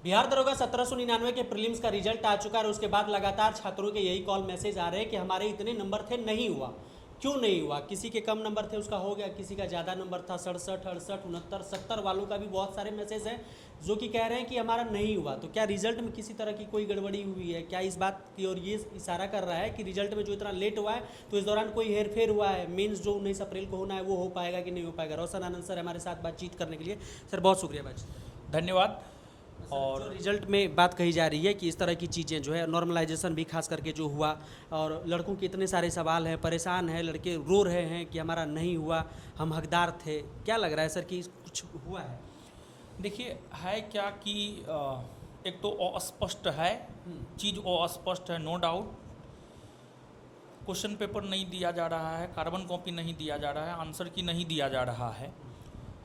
बिहार दरोगा 1799 के प्रीलिम्स का रिजल्ट आ चुका है और उसके बाद लगातार छात्रों के यही कॉल मैसेज आ रहे हैं कि हमारे इतने नंबर थे, नहीं हुआ। क्यों नहीं हुआ? किसी के कम नंबर थे, उसका हो गया, किसी का ज़्यादा नंबर था, 67, 68, 69, 70 वालों का भी बहुत सारे मैसेज हैं जो कि कह रहे हैं कि हमारा नहीं हुआ। तो क्या रिजल्ट में किसी तरह की कोई गड़बड़ी हुई है? क्या इस बात की ओर ये इशारा कर रहा है कि रिजल्ट में जो इतना लेट हुआ है तो इस दौरान कोई हेरफेर हुआ है? मेंस जो 19 अप्रैल को होना है वो हो पाएगा कि नहीं हो पाएगा? रोशन आनंद सर हमारे साथ बातचीत करने के लिए, सर बहुत शुक्रिया बातचीत। धन्यवाद। और जो रिजल्ट में बात कही जा रही है कि इस तरह की चीज़ें जो है, नॉर्मलाइजेशन भी खास करके जो हुआ, और लड़कों के इतने सारे सवाल हैं, परेशान हैं, लड़के रो रहे हैं कि हमारा नहीं हुआ, हम हकदार थे। क्या लग रहा है सर कि कुछ हुआ है? देखिए, है क्या कि एक तो अस्पष्ट है, चीज़ अस्पष्ट है, नो डाउट। क्वेश्चन पेपर नहीं दिया जा रहा है, कार्बन कॉपी नहीं दिया जा रहा है, आंसर की नहीं दिया जा रहा है।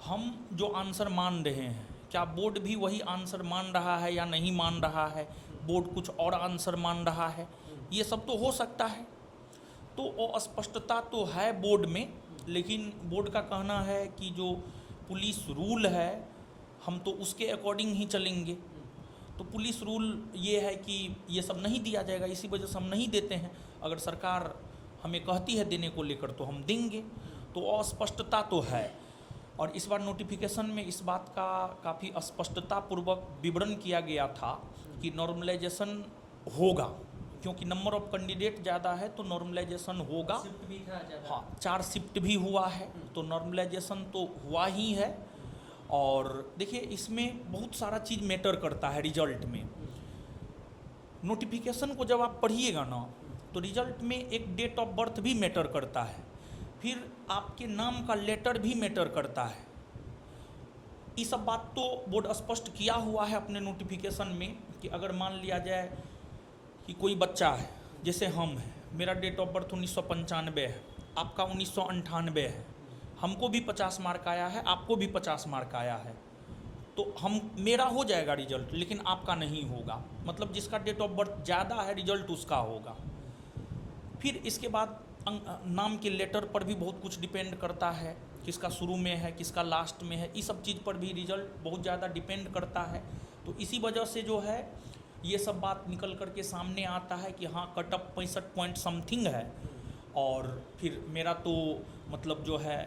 हम जो आंसर मान रहे हैं, क्या बोर्ड भी वही आंसर मान रहा है या नहीं मान रहा है? बोर्ड कुछ और आंसर मान रहा है, ये सब तो हो सकता है। तो वो अस्पष्टता तो है बोर्ड में, लेकिन बोर्ड का कहना है कि जो पुलिस रूल है हम तो उसके अकॉर्डिंग ही चलेंगे। तो पुलिस रूल ये है कि ये सब नहीं दिया जाएगा, इसी वजह से हम नहीं देते हैं। अगर सरकार हमें कहती है देने को लेकर तो हम देंगे। तो अस्पष्टता तो है, और इस बार नोटिफिकेशन में इस बात का काफ़ी स्पष्टतापूर्वक विवरण किया गया था कि नॉर्मलाइजेशन होगा, क्योंकि नंबर ऑफ कैंडिडेट ज़्यादा है तो नॉर्मलाइजेशन होगा। शिफ्ट भी था ज़्यादा। हाँ, 4 शिफ्ट भी हुआ है, तो नॉर्मलाइजेशन तो हुआ ही है। और देखिए, इसमें बहुत सारा चीज़ मैटर करता है रिजल्ट में। नोटिफिकेशन को जब आप पढ़िएगा ना, तो रिजल्ट में एक डेट ऑफ बर्थ भी मैटर करता है, फिर आपके नाम का लेटर भी मैटर करता है। ये सब बात तो बोर्ड स्पष्ट किया हुआ है अपने नोटिफिकेशन में कि अगर मान लिया जाए कि कोई बच्चा है, जैसे हम हैं, मेरा डेट ऑफ बर्थ 1995 है, आपका 1998 है, हमको भी 50 मार्क आया है, आपको भी 50 मार्क आया है, तो मेरा हो जाएगा रिजल्ट, लेकिन आपका नहीं होगा। मतलब जिसका डेट ऑफ बर्थ ज़्यादा है, रिजल्ट उसका होगा। फिर इसके बाद नाम के लेटर पर भी बहुत कुछ डिपेंड करता है, किसका शुरू में है, किसका लास्ट में है, इस सब चीज़ पर भी रिजल्ट बहुत ज़्यादा डिपेंड करता है। तो इसी वजह से जो है ये सब बात निकल कर के सामने आता है कि हाँ, कट ऑफ 65 पॉइंट समथिंग है। और फिर मेरा तो मतलब जो है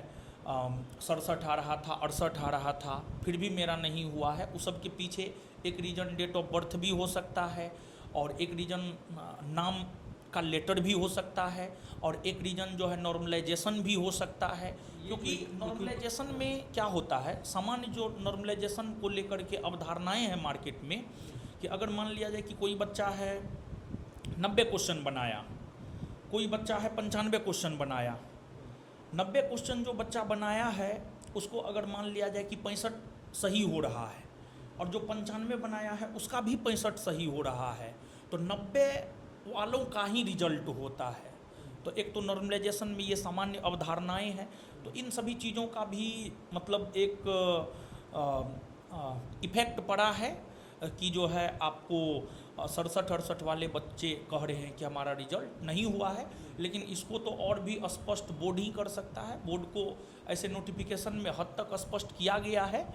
67 आ रहा था, 68 आ रहा था, फिर भी मेरा नहीं हुआ है। उस सब के पीछे एक रीज़न डेट ऑफ बर्थ भी हो सकता है, और एक रीज़न नाम का लेटर भी हो सकता है, और एक रीज़न जो है नॉर्मलाइजेशन भी हो सकता है। क्योंकि नॉर्मलाइजेशन में क्या होता है, सामान्य जो नॉर्मलाइजेशन को लेकर के अवधारणाएं हैं मार्केट में, कि अगर मान लिया जाए कि कोई बच्चा है 90 क्वेश्चन बनाया, कोई बच्चा है 95 क्वेश्चन बनाया, 90 क्वेश्चन जो बच्चा बनाया है उसको अगर मान लिया जाए कि 65 सही हो रहा है, और जो 95 बनाया है उसका भी 65 सही हो रहा है, तो 90 वालों का ही रिजल्ट होता है। तो एक तो नॉर्मलाइजेशन में ये सामान्य अवधारणाएं हैं, तो इन सभी चीज़ों का भी मतलब एक इफ़ेक्ट पड़ा है कि जो है आपको 67-68 वाले बच्चे कह रहे हैं कि हमारा रिजल्ट नहीं हुआ है। लेकिन इसको तो और भी स्पष्ट बोर्ड ही कर सकता है। बोर्ड को ऐसे नोटिफिकेशन में हद तक स्पष्ट किया गया है,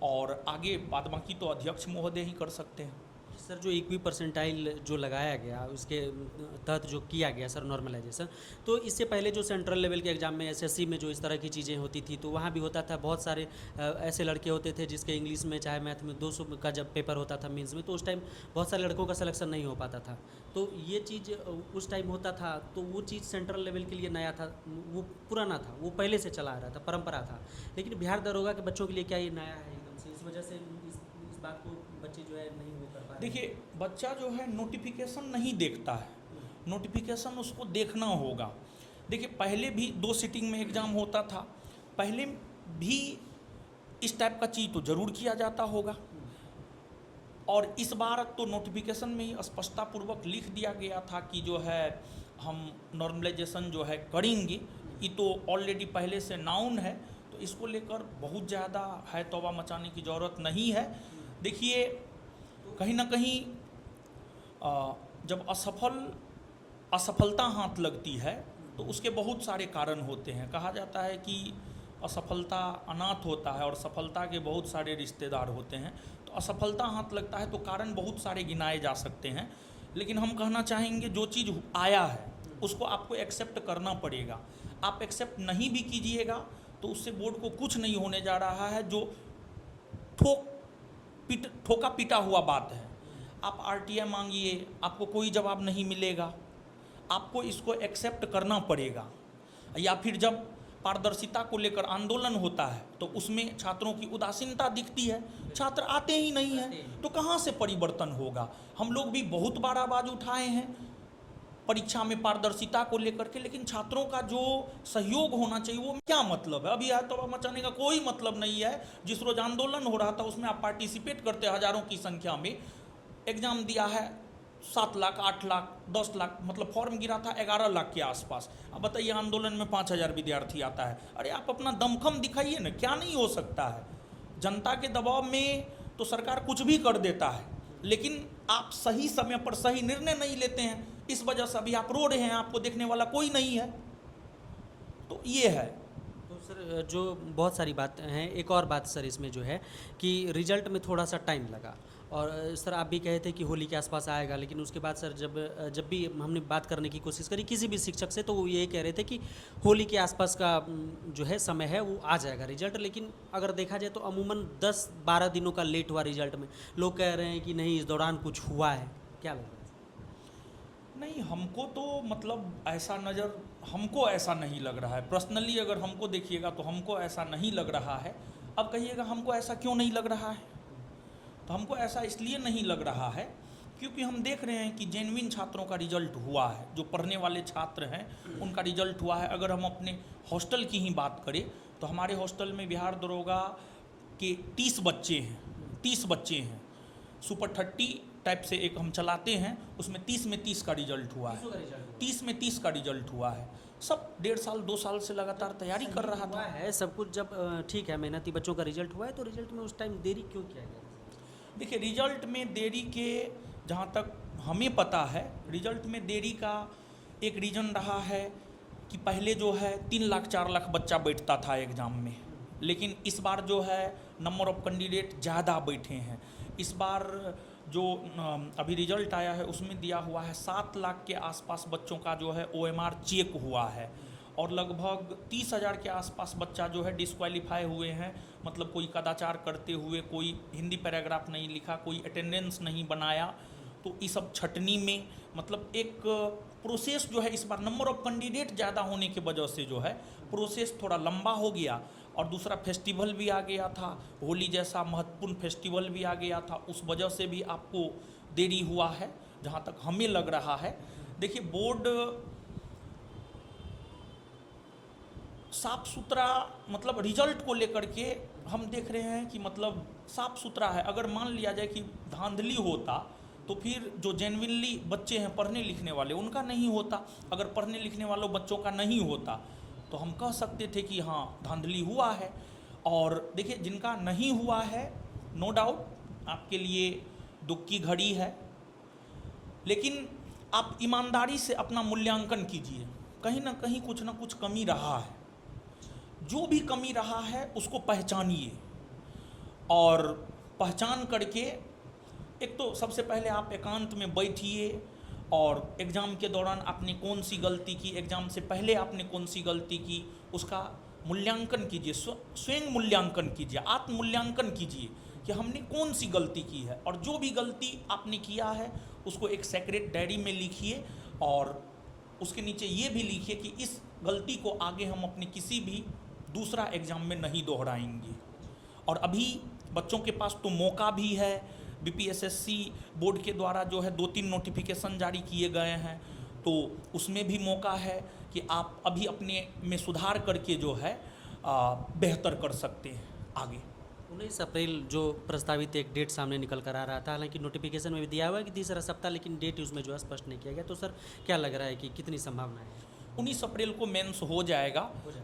और आगे बाद बाकी तो अध्यक्ष महोदय ही कर सकते हैं। सर जो इक्वी परसेंटाइल जो लगाया गया उसके तहत जो किया गया सर नॉर्मलाइजेशन, तो इससे पहले जो सेंट्रल लेवल के एग्जाम में एसएससी में जो इस तरह की चीज़ें होती थी, तो वहाँ भी होता था, बहुत सारे ऐसे लड़के होते थे जिसके इंग्लिश में चाहे मैथ में 200 का जब पेपर होता था मेंस में, तो उस टाइम बहुत सारे लड़कों का सिलेक्शन नहीं हो पाता था। तो ये चीज़ उस टाइम होता था, तो वो चीज़ सेंट्रल लेवल के लिए नया था, वो पुराना था, वो पहले से चला आ रहा था, परंपरा था। लेकिन बिहार दरोगा के बच्चों के लिए क्या ये नया है एकदम से? इस वजह से इस बात को बच्चे जो है नहीं हो कर पा रहे। देखिए, बच्चा जो है नोटिफिकेशन नहीं देखता है, नोटिफिकेशन उसको देखना होगा। देखिए, पहले भी 2 सिटिंग में एग्ज़ाम होता था, पहले भी इस टाइप का चीज़ तो ज़रूर किया जाता होगा, और इस बार तो नोटिफिकेशन में ही स्पष्टतापूर्वक लिख दिया गया था कि जो है हम नॉर्मलाइजेशन जो है करेंगे। ये तो ऑलरेडी पहले से नाउन है, तो इसको लेकर बहुत ज़्यादा है तौबा मचाने की ज़रूरत नहीं है। देखिए, कहीं ना कहीं जब असफलता हाथ लगती है तो उसके बहुत सारे कारण होते हैं। कहा जाता है कि असफलता अनाथ होता है और सफलता के बहुत सारे रिश्तेदार होते हैं। तो असफलता हाथ लगता है तो कारण बहुत सारे गिनाए जा सकते हैं, लेकिन हम कहना चाहेंगे जो चीज़ आया है उसको आपको एक्सेप्ट करना पड़ेगा। आप एक्सेप्ट नहीं भी कीजिएगा तो उससे बोर्ड को कुछ नहीं होने जा रहा है। जो ठोका पीटा हुआ बात है, आप आरटीआई मांगिए, आपको कोई जवाब नहीं मिलेगा, आपको इसको एक्सेप्ट करना पड़ेगा। या फिर जब पारदर्शिता को लेकर आंदोलन होता है तो उसमें छात्रों की उदासीनता दिखती है, छात्र आते ही नहीं हैं, तो कहाँ से परिवर्तन होगा। हम लोग भी बहुत बार आवाज़ उठाए हैं परीक्षा में पारदर्शिता को लेकर के, लेकिन छात्रों का जो सहयोग होना चाहिए वो क्या मतलब है। अभी तो मचाने का कोई मतलब नहीं है। जिस रोज आंदोलन हो रहा था उसमें आप पार्टिसिपेट करते हज़ारों की संख्या में, एग्ज़ाम दिया है 7 लाख 8 लाख 10 लाख, मतलब फॉर्म गिरा था 11 लाख के आसपास। अब बताइए आंदोलन में 5,000 विद्यार्थी आता है। अरे आप अपना दमखम दिखाइए ना, क्या नहीं हो सकता है। जनता के दबाव में तो सरकार कुछ भी कर देता है, लेकिन आप सही समय पर सही निर्णय नहीं लेते हैं, इस वजह से अभी आप रो रहे हैं, आपको देखने वाला कोई नहीं है। तो ये है। तो सर जो बहुत सारी बात हैं, एक और बात सर इसमें जो है कि रिजल्ट में थोड़ा सा टाइम लगा, और सर आप भी कहे थे कि होली के आसपास आएगा, लेकिन उसके बाद सर जब भी हमने बात करने की कोशिश करी किसी भी शिक्षक से, तो वो ये कह रहे थे कि होली के आसपास का जो है समय है वो आ जाएगा रिजल्ट। लेकिन अगर देखा जाए तो अमूमन 10-12 दिनों का लेट हुआ रिजल्ट में। लोग कह रहे हैं कि नहीं इस दौरान कुछ हुआ है, क्या लग रहा है? नहीं, हमको तो मतलब हमको ऐसा नहीं लग रहा है। पर्सनली अगर हमको देखिएगा तो हमको ऐसा नहीं लग रहा है। अब कहिएगा हमको ऐसा क्यों नहीं लग रहा है, तो हमको ऐसा इसलिए नहीं लग रहा है क्योंकि हम देख रहे हैं कि जेन्युइन छात्रों का रिजल्ट हुआ है, जो पढ़ने वाले छात्र हैं उनका रिजल्ट हुआ है। अगर हम अपने हॉस्टल की ही बात करें तो हमारे हॉस्टल में बिहार दरोगा के 30 बच्चे हैं। सुपर 30 टाइप से एक हम चलाते हैं, उसमें 30 में 30 का रिजल्ट हुआ है। 30 में 30 का रिजल्ट हुआ है। सब 1.5 साल 2 साल से लगातार तैयारी कर रहा था है सब कुछ। जब ठीक है मेहनती बच्चों का रिजल्ट हुआ है, तो रिजल्ट में उस टाइम देरी क्यों किया गया? देखिए, रिजल्ट में देरी के जहाँ तक हमें पता है, रिजल्ट में देरी का एक रीज़न रहा है कि पहले जो है 3 लाख 4 लाख बच्चा बैठता था एग्ज़ाम में, लेकिन इस बार जो है नंबर ऑफ़ कैंडिडेट ज़्यादा बैठे हैं। इस बार जो अभी रिजल्ट आया है उसमें दिया हुआ है 7 लाख के आसपास बच्चों का जो है OMR चेक हुआ है, और लगभग 30,000 के आसपास बच्चा जो है डिस्क्वालीफाई हुए हैं। मतलब कोई कदाचार करते हुए, कोई हिंदी पैराग्राफ नहीं लिखा, कोई अटेंडेंस नहीं बनाया। तो ये सब छटनी में मतलब एक प्रोसेस जो है, इस बार नंबर ऑफ़ कैंडिडेट ज़्यादा होने की वजह से जो है प्रोसेस थोड़ा लंबा हो गया। और दूसरा फेस्टिवल भी आ गया था, होली जैसा महत्वपूर्ण फेस्टिवल भी आ गया था, उस वजह से भी आपको देरी हुआ है जहाँ तक हमें लग रहा है। देखिए, बोर्ड साफ सुथरा, मतलब रिजल्ट को लेकर के हम देख रहे हैं कि मतलब साफ सुथरा है। अगर मान लिया जाए कि धांधली होता तो फिर जो जेन्युइनली बच्चे हैं पढ़ने लिखने वाले उनका नहीं होता। अगर पढ़ने लिखने वालों बच्चों का नहीं होता तो हम कह सकते थे कि हाँ धांधली हुआ है। और देखिए, जिनका नहीं हुआ है नो डाउट आपके लिए दुख की घड़ी है, लेकिन आप ईमानदारी से अपना मूल्यांकन कीजिए। कहीं ना कहीं कुछ ना कुछ कमी रहा है, जो भी कमी रहा है उसको पहचानिए, और पहचान करके एक तो सबसे पहले आप एकांत में बैठिए और एग्ज़ाम के दौरान आपने कौन सी गलती की, एग्ज़ाम से पहले आपने कौन सी गलती की, उसका मूल्यांकन कीजिए। स्वयं मूल्यांकन कीजिए, आत्म मूल्यांकन कीजिए कि हमने कौन सी गलती की है, और जो भी गलती आपने किया है उसको एक सेक्रेट डायरी में लिखिए, और उसके नीचे ये भी लिखिए कि इस गलती को आगे हम अपने किसी भी दूसरा एग्ज़ाम में नहीं दोहराएंगे। और अभी बच्चों के पास तो मौका भी है, BPSSC बोर्ड के द्वारा जो है 2-3 नोटिफिकेशन जारी किए गए हैं, तो उसमें भी मौका है कि आप अभी अपने में सुधार करके जो है बेहतर कर सकते हैं आगे। 19 अप्रैल जो प्रस्तावित एक डेट सामने निकल कर आ रहा था, हालांकि नोटिफिकेशन में भी दिया हुआ है कि तीसरा सप्ताह, लेकिन डेट उसमें जो है स्पष्ट नहीं किया गया। तो सर क्या लग रहा है कि कितनी संभावना है? 19 अप्रैल को मेंस हो जाएगा।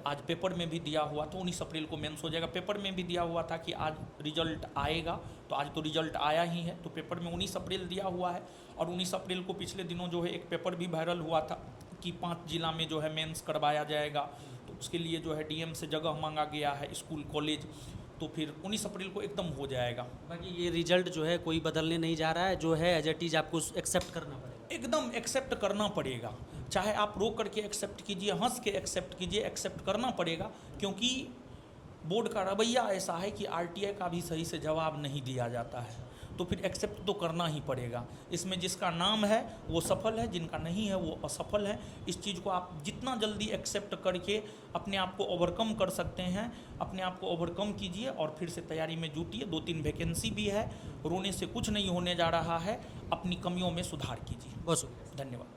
आज पेपर में भी दिया हुआ था 19 अप्रैल को मेंस हो जाएगा। पेपर में भी दिया हुआ था कि आज रिजल्ट आएगा, तो आज तो रिजल्ट आया ही है, तो पेपर में 19 अप्रैल दिया हुआ है। और 19 अप्रैल को पिछले दिनों जो है एक पेपर भी वायरल हुआ था कि 5 जिला में जो है मेंस करवाया जाएगा, तो उसके लिए जो है DM से जगह मांगा गया है, स्कूल कॉलेज। तो फिर 19 अप्रैल को एकदम हो जाएगा। बाकी ये रिजल्ट जो है कोई बदलने नहीं जा रहा है, जो है एज इट इज आपको एक्सेप्ट करना पड़ेगा। एकदम एक्सेप्ट करना पड़ेगा, चाहे आप रो करके एक्सेप्ट कीजिए, हंस के एक्सेप्ट कीजिए, एक्सेप्ट करना पड़ेगा, क्योंकि बोर्ड का रवैया ऐसा है कि आरटीआई का भी सही से जवाब नहीं दिया जाता है, तो फिर एक्सेप्ट तो करना ही पड़ेगा। इसमें जिसका नाम है वो सफल है, जिनका नहीं है वो असफल है। इस चीज़ को आप जितना जल्दी एक्सेप्ट करके अपने आप को ओवरकम कर सकते हैं, अपने आप को ओवरकम कीजिए और फिर से तैयारी में जुटिए। 2-3 वैकेंसी भी है, रोने से कुछ नहीं होने जा रहा है, अपनी कमियों में सुधार कीजिए। बहुत शुक्रिया। धन्यवाद।